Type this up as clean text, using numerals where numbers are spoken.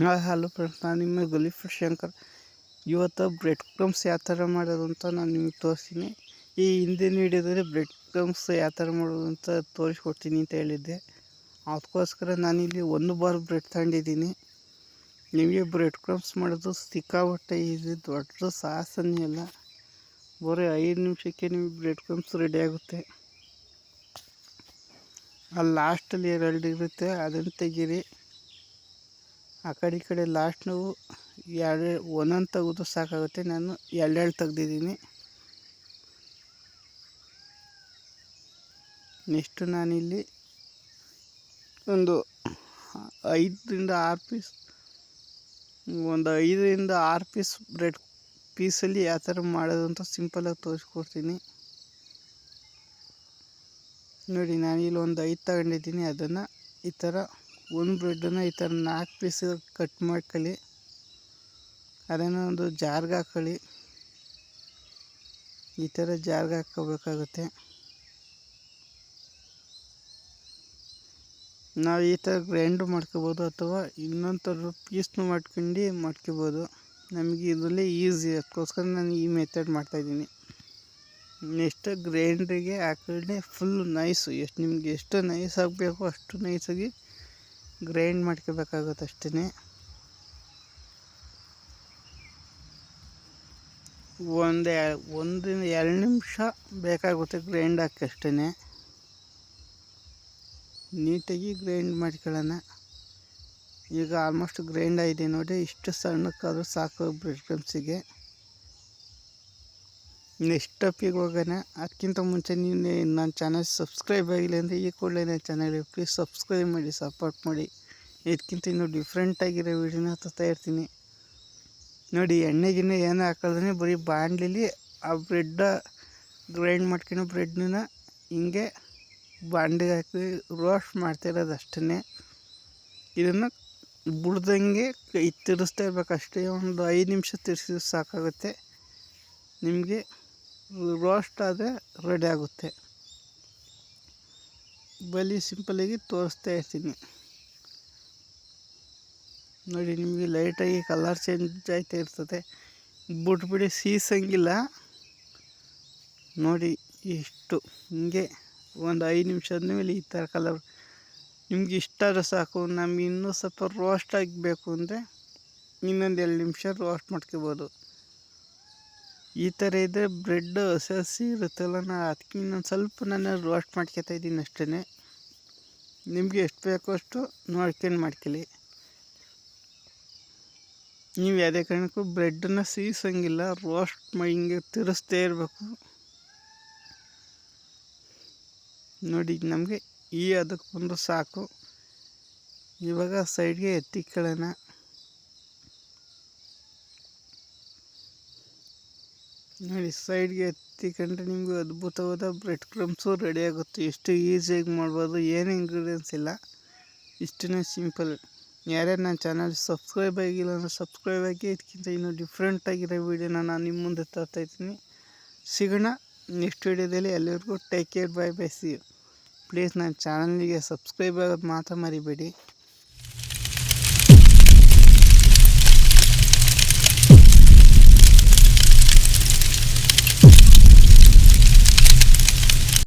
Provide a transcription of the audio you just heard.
ಹಾಂ hello friends, ನಾನು ನಿಮ್ಮ ಗಲೀಫ್ ಶಂಕರ್. ಇವತ್ತು ಬ್ರೆಡ್ ಕ್ರಮ್ಸ್ ಯಾವ ಥರ ಮಾಡೋದು ಅಂತ ನಾನು ನಿಮಗೆ ತೋರಿಸ್ತೀನಿ. ಈ ಹಿಂದಿನ ವೀಡಿಯೋದಲ್ಲಿ ಬ್ರೆಡ್ ಕ್ರಮ್ಸ್ ಯಾವ ಥರ ಮಾಡೋದು ಅಂತ ತೋರಿಸ್ಕೊಡ್ತೀನಿ ಅಂತ ಹೇಳಿದ್ದೆ. ಅದಕ್ಕೋಸ್ಕರ ನಾನಿಲ್ಲಿ 1 ಬಾರ್ ಬ್ರೆಡ್ ತಗೊಂಡಿದ್ದೀನಿ. ನಿಮಗೆ ಬ್ರೆಡ್ ಕ್ರಮ್ಸ್ ಮಾಡೋದು ಸಿಕ್ಕಾಪಟ್ಟೆ ಇದು, ದೊಡ್ಡ ಸಾಹಸನೇ ಅಲ್ಲ. ಬರೀ 5 ನಿಮಿಷಕ್ಕೆ ನಿಮಗೆ ಬ್ರೆಡ್ ಕ್ರಮ್ಸ್ ರೆಡಿ ಆಗುತ್ತೆ. ಅಲ್ಲಿ ಲಾಸ್ಟಲ್ಲಿ 2 ಇರುತ್ತೆ, ಅದನ್ನು ತೆಗೀರಿ. ಆ ಕಡೆ ಈ ಕಡೆ ಲಾಸ್ಟ್ ನಾವು ಒಂದೊಂದು ತೆಗೆದು ಸಾಕಾಗುತ್ತೆ. ನಾನು 2 ತೆಗ್ದಿದ್ದೀನಿ. ನೆಕ್ಸ್ಟು ನಾನಿಲ್ಲಿ ಒಂದು 5 ರಿಂದ 6 ಪೀಸ್ ಬ್ರೆಡ್ ಪೀಸಲ್ಲಿ ಯಾವ ಥರ ಮಾಡೋದು ಅಂತ ಸಿಂಪಲಾಗಿ ತೋರಿಸ್ಕೊಡ್ತೀನಿ ನೋಡಿ. ನಾನಿಲ್ಲಿ ಒಂದು 5 ತಗೊಂಡಿದ್ದೀನಿ. ಅದನ್ನು ಈ ಥರ ಒಂದು ಬ್ರೆಡ್ಡನ್ನು ಈ ಥರ 4 ಪೀಸ್ ಕಟ್ ಮಾಡ್ಕೊಳ್ಳಿ. ಅದನ್ನು ಒಂದು ಜಾರ್ಗೆ ಹಾಕ್ಕೊಳ್ಳಿ. ಈ ಥರ ಜಾರ್ಗೆ ಹಾಕ್ಕೋಬೇಕಾಗುತ್ತೆ. ನಾವು ಈ ಥರ ಗ್ರೈಂಡ್ ಮಾಡ್ಕೋಬೋದು, ಅಥವಾ ಇನ್ನೊಂದು ಥರ ಪೀಸ್ನು ಮಾಡ್ಕೋಬೋದು. ನಮಗೆ ಇದರಲ್ಲೇ ಈಸಿ, ಅದಕ್ಕೋಸ್ಕರ ನಾನು ಈ ಮೆಥಡ್ ಮಾಡ್ತಾಯಿದ್ದೀನಿ. ನೆಕ್ಸ್ಟ್ ಗ್ರೈಂಡ್ರಿಗೆ ಹಾಕೊಳ್ಳಿ ಫುಲ್ ನೈಸು. ನಿಮ್ಗೆ ಎಷ್ಟು ನೈಸ್ ಆಗಬೇಕು ಅಷ್ಟು ನೈಸಾಗಿ ಗ್ರೈಂಡ್ ಮಾಡ್ಕೋಬೇಕಾಗುತ್ತೆ ಅಷ್ಟೇ. 1-2 ನಿಮಿಷ ಬೇಕಾಗುತ್ತೆ ಗ್ರೈಂಡ್ ಹಾಕಿ ಅಷ್ಟೇ. ನೀಟಾಗಿ ಗ್ರೈಂಡ್ ಮಾಡ್ಕೊಳ್ಳೋಣ. ಈಗ ಆಲ್ಮೋಸ್ಟ್ ಗ್ರೈಂಡ್ ಆಗಿದೆ ನೋಡಿ. ಇಷ್ಟು ಸಣ್ಣಕ್ಕಾದರೂ ಸಾಕು ಬ್ರೆಡ್ ಕ್ರಮ್ಸಿಗೆ. ನೆಕ್ಸ್ಟ್ ಟಾಪಿಗೆ ಹೋಗೋಣ. ಅದಕ್ಕಿಂತ ಮುಂಚೆ ನೀವು ನನ್ನ ಚಾನಲ್ ಸಬ್ಸ್ಕ್ರೈಬ್ ಆಗಿಲ್ಲ ಅಂದರೆ ಈ ಕೂಡಲೇ ನನ್ನ ಚಾನಲ್ಗೆ ಪ್ಲೀಸ್ ಸಬ್ಸ್ಕ್ರೈಬ್ ಮಾಡಿ, ಸಪೋರ್ಟ್ ಮಾಡಿ. ಇದಕ್ಕಿಂತ ಇನ್ನೂ ಡಿಫ್ರೆಂಟಾಗಿರೋ ವೀಡಿಯೋನ ತರ್ತಾ ಇರ್ತೀನಿ ನೋಡಿ. ಎಣ್ಣೆಗಿಣ್ಣೆ ಏನು ಹಾಕೋದ್ರೆ ಬರೀ ಬಾಣಲಿಲಿ ಆ ಬ್ರೆಡ್ಡ ಗ್ರೈಂಡ್ ಮಾಡ್ಕೊಂಡು ಬ್ರೆಡ್ನ ಹಿಂಗೆ ಬಾಂಡಿಗೆ ಹಾಕಿ ರೋಸ್ಟ್ ಮಾಡ್ತಾಯಿರೋದು ಅಷ್ಟೇ. ಇದನ್ನು ಬಿಡ್ದಂಗೆ ಕೈ ತಿರ್ಸ್ತಾ ಇರ್ಬೇಕಷ್ಟೇ. ಒಂದು 5 ನಿಮಿಷ ತಿರ್ಸಿದ್ರೆ ಸಾಕಾಗುತ್ತೆ. ನಿಮಗೆ ರೋಸ್ಟ್ ಆದರೆ ರೆಡಿ ಆಗುತ್ತೆ. ಬಲಿ ಸಿಂಪಲಾಗಿ ತೋರಿಸ್ತಾ ಇರ್ತೀನಿ ನೋಡಿ. ನಿಮಗೆ ಲೈಟಾಗಿ ಕಲರ್ ಚೇಂಜ್ ಆಯ್ತಾ ಇರ್ತದೆ, ಬಿಟ್ಬಿಡಿ, ಸೀಸಂಗಿಲ್ಲ ನೋಡಿ. ಇಷ್ಟು ಹಿಂಗೆ ಒಂದು 5 ನಿಮಿಷ ಆದಮೇಲೆ ಈ ಥರ ಕಲರ್ ನಿಮ್ಗೆ ಇಷ್ಟ ಆದರೆ ಸಾಕು. ನಮ್ಗೆ ಇನ್ನೂ ಸ್ವಲ್ಪ ರೋಸ್ಟ್ ಆಗಬೇಕು ಅಂದರೆ ಇನ್ನೊಂದು 2 ನಿಮಿಷ ರೋಸ್ಟ್ ಮಾಡ್ಕೋಬೋದು. ಈ ಥರ ಇದ್ದರೆ ಬ್ರೆಡ್ ಹಸಿ ಇರುತ್ತಲ್ಲ, ಅದಕ್ಕೆ ಇನ್ನೊಂದು ಸ್ವಲ್ಪ ನಾನು ರೋಸ್ಟ್ ಮಾಡ್ಕೊತಾ ಇದ್ದೀನಿ ಅಷ್ಟೇ. ನಿಮಗೆ ಎಷ್ಟು ಬೇಕೋ ಅಷ್ಟು ನೋಡ್ಕೊಂಡು ಮಾಡ್ಕೊಳ್ಳಿ. ನೀವು ಯಾವುದೇ ಕಾರಣಕ್ಕೂ ಬ್ರೆಡ್ಡನ್ನು ಸೀಸಂಗಿಲ್ಲ, ರೋಸ್ಟ್ ಹಿಂಗೆ ತಿರ್ಸ್ತೇ ಇರಬೇಕು ನೋಡಿ. ನಮಗೆ ಅದಕ್ಕೆ ಒಂದು ಸಾಕು. ಇವಾಗ ಸೈಡ್ಗೆ ಎತ್ತಿಕೊಳ್ಳೋಣ. ನೋಡಿ, ಸೈಡ್ಗೆ ಎತ್ತಿಕೊಂಡ್ರೆ ನಿಮಗೆ ಅದ್ಭುತವಾದ ಬ್ರೆಡ್ ಕ್ರಮ್ಸು ರೆಡಿ ಆಗುತ್ತೆ. ಎಷ್ಟು ಈಸಿಯಾಗಿ ಮಾಡ್ಬೋದು, ಏನು ಇಂಗ್ರೀಡಿಯೆಂಟ್ಸ್ ಇಲ್ಲ, ಇಷ್ಟೇ ಸಿಂಪಲ್. ಯಾರ್ಯಾರು ನನ್ನ ಚಾನಲ್ ಸಬ್ಸ್ಕ್ರೈಬ್ ಆಗಿಲ್ಲ ಅಂದರೆ ಸಬ್ಸ್ಕ್ರೈಬ್ ಆಗಿ. ಇದಕ್ಕಿಂತ ಇನ್ನೂ ಡಿಫ್ರೆಂಟಾಗಿರೋ ವೀಡಿಯೋನ ನಾನು ನಿಮ್ಮ ಮುಂದೆ ತರ್ತಾಯಿದ್ದೀನಿ. ಸಿಗೋಣ ನೆಕ್ಸ್ಟ್ ವೀಡಿಯೋದಲ್ಲಿ. ಎಲ್ಲರಿಗೂ take care, bye bye, see you. Please ನನ್ನ ಚಾನಲ್ಗೆ ಸಬ್ಸ್ಕ್ರೈಬ್ ಆಗೋದು ಮಾತ್ರ ಮರಿಬೇಡಿ.